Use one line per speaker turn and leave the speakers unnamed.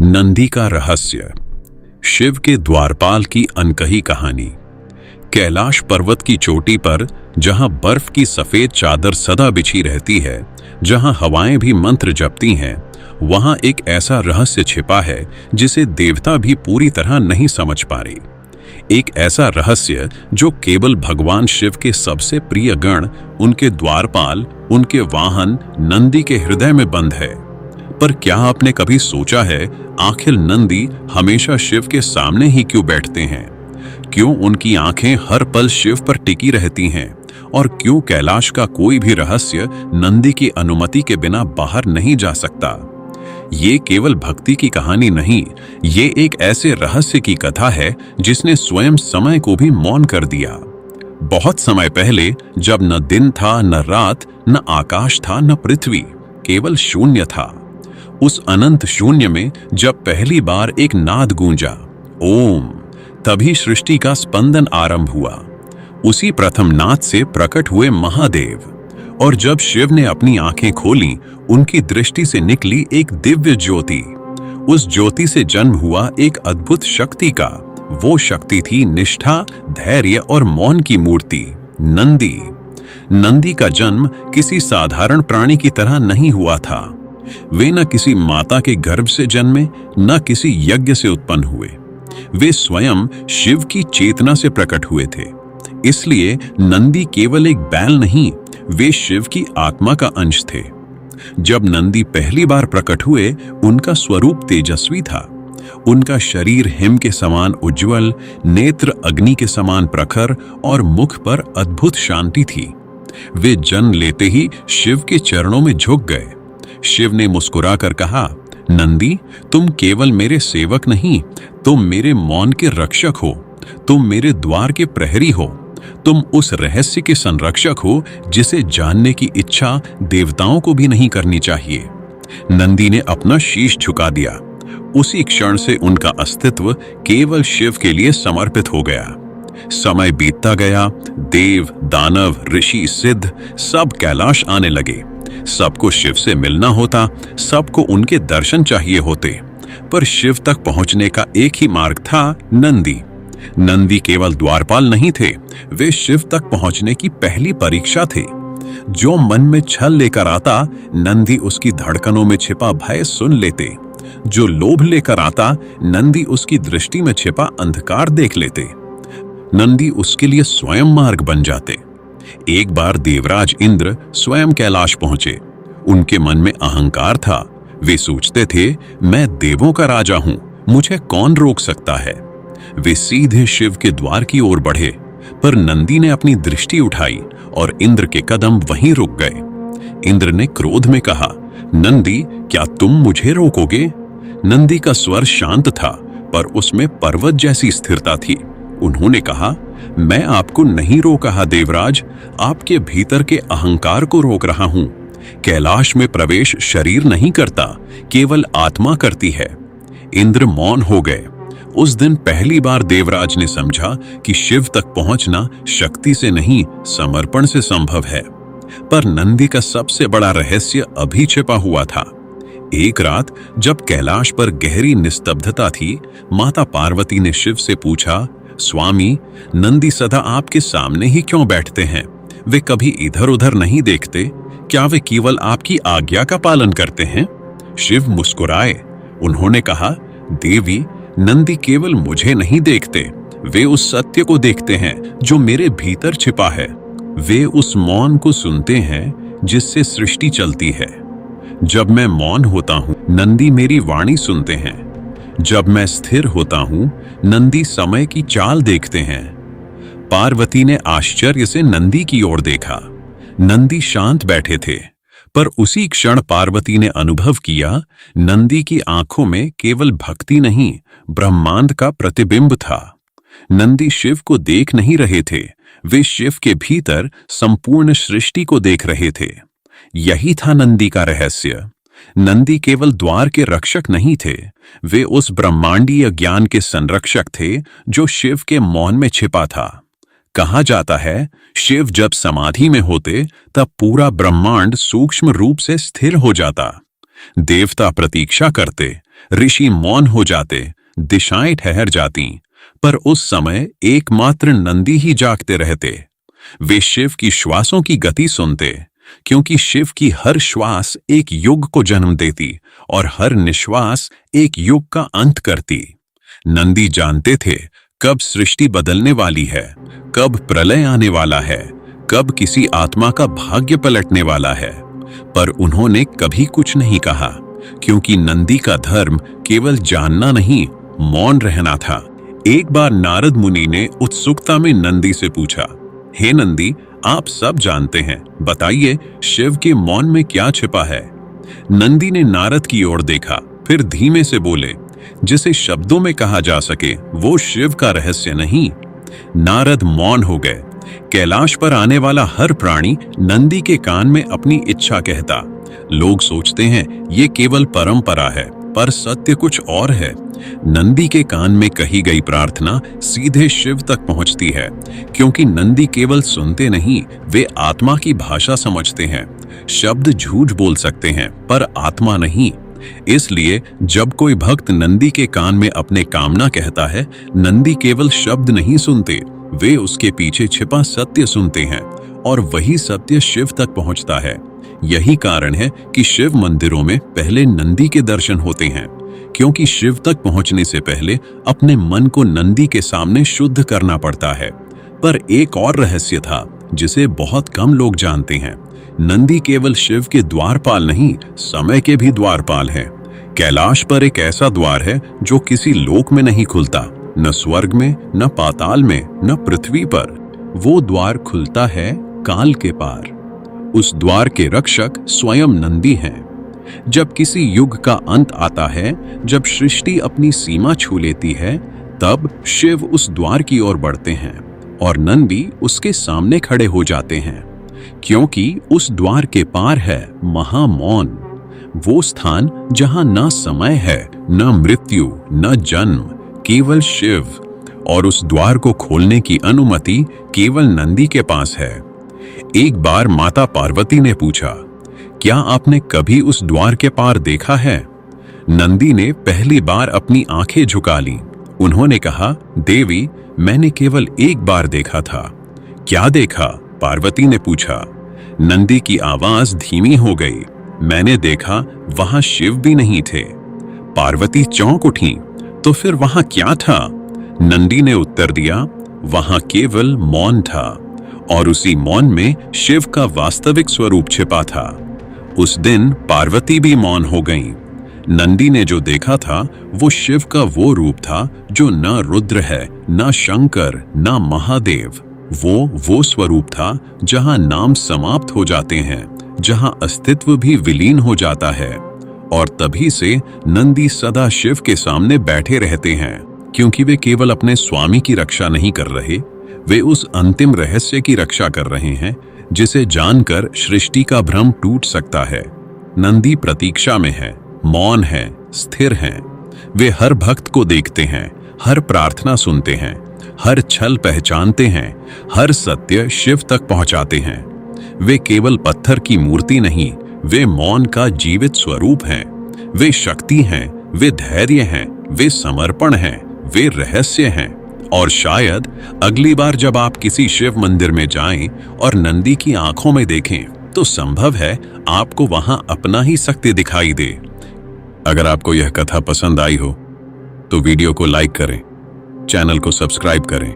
नंदी का रहस्य। शिव के द्वारपाल की अनकही कहानी। कैलाश पर्वत की चोटी पर, जहां बर्फ की सफेद चादर सदा बिछी रहती है, जहां हवाएं भी मंत्र जपती हैं, वहां एक ऐसा रहस्य छिपा है जिसे देवता भी पूरी तरह नहीं समझ पा रहे। एक ऐसा रहस्य जो केवल भगवान शिव के सबसे प्रिय गण, उनके द्वारपाल, उनके वाहन नंदी के हृदय में बंद है। पर क्या आपने कभी सोचा है, आखिर नंदी हमेशा शिव के सामने ही क्यों बैठते हैं? क्यों उनकी आंखें हर पल शिव पर टिकी रहती हैं? और क्यों कैलाश का कोई भी रहस्य नंदी की अनुमति के बिना बाहर नहीं जा सकता? ये केवल भक्ति की कहानी नहीं, ये एक ऐसे रहस्य की कथा है जिसने स्वयं समय को भी मौन कर दिया। बहुत समय पहले, जब न दिन था, न रात, न आकाश था, न पृथ्वी, केवल शून्य था। उस अनंत शून्य में जब पहली बार एक नाद गूंजा, ओम, तभी सृष्टि का स्पंदन आरंभ हुआ। उसी प्रथम नाद से प्रकट हुए महादेव। और जब शिव ने अपनी आंखें खोलीं, उनकी दृष्टि से निकली एक दिव्य ज्योति। उस ज्योति से जन्म हुआ एक अद्भुत शक्ति का। वो शक्ति थी निष्ठा, धैर्य और मौन की मूर्ति, नंदी। नंदी का जन्म किसी साधारण प्राणी की तरह नहीं हुआ था। वे न किसी माता के गर्भ से जन्मे, न किसी यज्ञ से उत्पन्न हुए। वे स्वयं शिव की चेतना से प्रकट हुए थे। इसलिए नंदी केवल एक बैल नहीं, वे शिव की आत्मा का अंश थे। जब नंदी पहली बार प्रकट हुए, उनका स्वरूप तेजस्वी था। उनका शरीर हिम के समान उज्जवल, नेत्र अग्नि के समान प्रखर और मुख पर अद्भुत शांति थी। वे जन्म लेते ही शिव के चरणों में झुक गए। शिव ने मुस्कुराकर कहा, नंदी, तुम केवल मेरे सेवक नहीं, तुम मेरे मौन के रक्षक हो। तुम मेरे द्वार के प्रहरी हो। तुम उस रहस्य के संरक्षक हो जिसे जानने की इच्छा देवताओं को भी नहीं करनी चाहिए। नंदी ने अपना शीश झुका दिया। उसी क्षण से उनका अस्तित्व केवल शिव के लिए समर्पित हो गया। समय बीतता गया। देव, दानव, ऋषि, सिद्ध सब कैलाश आने लगे। सबको शिव से मिलना होता, सबको उनके दर्शन चाहिए होते। पर शिव तक पहुंचने का एक ही मार्ग था, नंदी। नंदी केवल द्वारपाल नहीं थे, वे शिव तक पहुंचने की पहली परीक्षा थे। जो मन में छल लेकर आता, नंदी उसकी धड़कनों में छिपा भय सुन लेते। जो लोभ लेकर आता, नंदी उसकी दृष्टि में छिपा अंधकार देख लेते। नंदी उसके लिए स्वयं मार्ग बन जाते। एक बार देवराज इंद्र स्वयं कैलाश पहुंचे। उनके मन में अहंकार था। वे सोचते थे, मैं देवों का राजा हूं, मुझे कौन रोक सकता है। वे सीधे शिव के द्वार की ओर बढ़े, पर नंदी ने अपनी दृष्टि उठाई और इंद्र के कदम वहीं रुक गए। इंद्र ने क्रोध में कहा, नंदी, क्या तुम मुझे रोकोगे? नंदी का स्वर शांत था, पर उसमें पर्वत जैसी स्थिरता थी। उन्होंने कहा, मैं आपको नहीं रोक रहा देवराज, आपके भीतर के अहंकार को रोक रहा हूं। कैलाश में प्रवेश शरीर नहीं करता, केवल आत्मा करती है। इंद्र मौन हो गए। उस दिन पहली बार देवराज ने समझा कि शिव तक पहुंचना शक्ति से नहीं, समर्पण से संभव है। पर नंदी का सबसे बड़ा रहस्य अभी छिपा हुआ था। एक रात जब कैलाश पर गहरी निस्तब्धता थी, माता पार्वती ने शिव से पूछा, स्वामी, नंदी सदा आपके सामने ही क्यों बैठते हैं? वे कभी इधर उधर नहीं देखते? क्या वे केवल आपकी आज्ञा का पालन करते हैं? शिव मुस्कुराए। उन्होंने कहा, देवी, नंदी केवल मुझे नहीं देखते, वे उस सत्य को देखते हैं जो मेरे भीतर छिपा है। वे उस मौन को सुनते हैं जिससे सृष्टि चलती है। जब मैं मौन होता हूं, नंदी मेरी वाणी सुनते हैं। जब मैं स्थिर होता हूं, नंदी समय की चाल देखते हैं। पार्वती ने आश्चर्य से नंदी की ओर देखा। नंदी शांत बैठे थे, पर उसी क्षण पार्वती ने अनुभव किया, नंदी की आंखों में केवल भक्ति नहीं, ब्रह्मांड का प्रतिबिंब था। नंदी शिव को देख नहीं रहे थे, वे शिव के भीतर संपूर्ण सृष्टि को देख रहे थे। यही था नंदी का रहस्य। नंदी केवल द्वार के रक्षक नहीं थे, वे उस ब्रह्मांडीय ज्ञान के संरक्षक थे जो शिव के मौन में छिपा था। कहा जाता है, शिव जब समाधि में होते तब पूरा ब्रह्मांड सूक्ष्म रूप से स्थिर हो जाता। देवता प्रतीक्षा करते, ऋषि मौन हो जाते, दिशाएं ठहर जाती, पर उस समय एकमात्र नंदी ही जागते रहते। वे शिव की श्वासों की गति सुनते, क्योंकि शिव की हर श्वास एक युग को जन्म देती और हर निश्वास एक युग का अंत करती। नंदी जानते थे कब सृष्टि बदलने वाली है, कब प्रलय आने वाला है, कब किसी आत्मा का भाग्य पलटने वाला है। पर उन्होंने कभी कुछ नहीं कहा, क्योंकि नंदी का धर्म केवल जानना नहीं, मौन रहना था। एक बार नारद मुनि ने उत्सुकता में नंदी से पूछा, हे नंदी, आप सब जानते हैं, बताइए शिव के मौन में क्या छिपा है। नंदी ने नारद की ओर देखा, फिर धीमे से बोले, जिसे शब्दों में कहा जा सके वो शिव का रहस्य नहीं। नारद मौन हो गए। कैलाश पर आने वाला हर प्राणी नंदी के कान में अपनी इच्छा कहता। लोग सोचते हैं ये केवल परंपरा है, पर सत्य कुछ और है। नंदी के कान में कही गई प्रार्थना सीधे शिव तक पहुंचती है, क्योंकि नंदी केवल सुनते नहीं, वे आत्मा की भाषा समझते हैं। शब्द झूठ बोल सकते हैं, पर आत्मा नहीं। इसलिए जब कोई भक्त नंदी के कान में अपने कामना कहता है, नंदी केवल शब्द नहीं सुनते, वे उसके पीछे छिपा सत्य सुनते हैं, और वही सत्य शिव तक पहुंचता है। यही कारण है कि शिव मंदिरों में पहले नंदी के दर्शन होते हैं, क्योंकि शिव तक पहुंचने से पहले अपने मन को नंदी के सामने शुद्ध करना पड़ता है। पर एक और रहस्य था जिसे बहुत कम लोग जानते हैं। नंदी केवल शिव के द्वारपाल नहीं, समय के भी द्वारपाल है। कैलाश पर एक ऐसा द्वार है जो किसी लोक में नहीं खुलता, न स्वर्ग में, न पाताल में, न पृथ्वी पर। वो द्वार खुलता है काल के पार। उस द्वार के रक्षक स्वयं नंदी हैं। जब किसी युग का अंत आता है, जब सृष्टि अपनी सीमा छू लेती है, तब शिव उस द्वार की ओर बढ़ते हैं और नंदी उसके सामने खड़े हो जाते हैं, क्योंकि उस द्वार के पार है महामौन, वो स्थान जहां न समय है, न मृत्यु, न जन्म, केवल शिव। और उस द्वार को खोलने की अनुमति केवल नंदी के पास है। एक बार माता पार्वती ने पूछा, क्या आपने कभी उस द्वार के पार देखा है? नंदी ने पहली बार अपनी आंखें झुका लीं। उन्होंने कहा, देवी, मैंने केवल एक बार देखा था। क्या देखा? पार्वती ने पूछा। नंदी की आवाज धीमी हो गई। मैंने देखा वहां शिव भी नहीं थे। पार्वती चौंक उठी। तो फिर वहां क्या था? नंदी ने उत्तर दिया, वहां केवल मौन था, और उसी मौन में शिव का वास्तविक स्वरूप छिपा था। उस दिन पार्वती भी मौन हो गईं। नंदी ने जो देखा था वो शिव का वो रूप था जो न रुद्र है, न शंकर, न महादेव। वो स्वरूप था जहां नाम समाप्त हो जाते हैं, जहां अस्तित्व भी विलीन हो जाता है। और तभी से नंदी सदा शिव के सामने बैठे रहते हैं, क्योंकि वे केवल अपने स्वामी की रक्षा नहीं कर रहे, वे उस अंतिम रहस्य की रक्षा कर रहे हैं जिसे जानकर सृष्टि का भ्रम टूट सकता है। नंदी प्रतीक्षा में है, मौन है, स्थिर हैं। वे हर भक्त को देखते हैं, हर प्रार्थना सुनते हैं, हर छल पहचानते हैं, हर सत्य शिव तक पहुंचाते हैं। वे केवल पत्थर की मूर्ति नहीं, वे मौन का जीवित स्वरूप हैं। वे शक्ति हैं, वे धैर्य हैं, वे समर्पण हैं, वे रहस्य हैं। और शायद अगली बार जब आप किसी शिव मंदिर में जाएं और नंदी की आंखों में देखें, तो संभव है आपको वहां अपना ही शक्ति दिखाई दे। अगर आपको यह कथा पसंद आई हो तो वीडियो को लाइक करें, चैनल को सब्सक्राइब करें